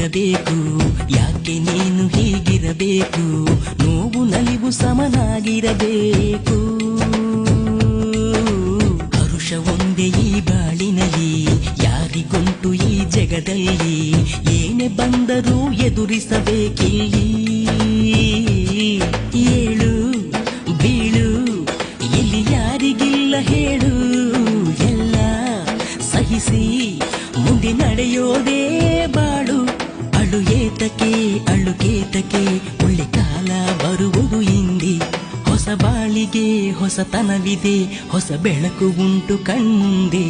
ಹೀಗಿರಬೇಕು, ಯಾಕೆ ನೀನು ಹೀಗಿರಬೇಕು, ನೋವು ನಲಿವು ಸಮನಾಗಿರಬೇಕು. ಹರುಷ ಒಂದೇ ಈ ಬಾಳಿನಲ್ಲಿ, ಯಾರಿಗುಂಟು ಈ ಜಗದಲ್ಲಿ, ಏನೇ ಬಂದರೂ ಎದುರಿಸಬೇಕಿಲ್ಲಿ. ಏಳು ಬೀಳು ಇಲ್ಲಿ ಯಾರಿಗಿಲ್ಲ ಹೇಳು, ಎಲ್ಲ ಸಹಿಸಿ ಮುಂದೆ ನಡೆಯೋದೇ ಬಾಳು. ಅಳು ಏತಕ್ಕೆ ಅಳುಕೇತಕ್ಕೆ, ಒಳ್ಳೆ ಕಾಲ ಬರುವುದು ಹಿಂದೆ. ಹೊಸ ಬಾಳಿಗೆ ಹೊಸತನವಿದೆ, ಹೊಸ ಬೆಳಕು ಉಂಟು ಕಣ್ಮುಂದೆ.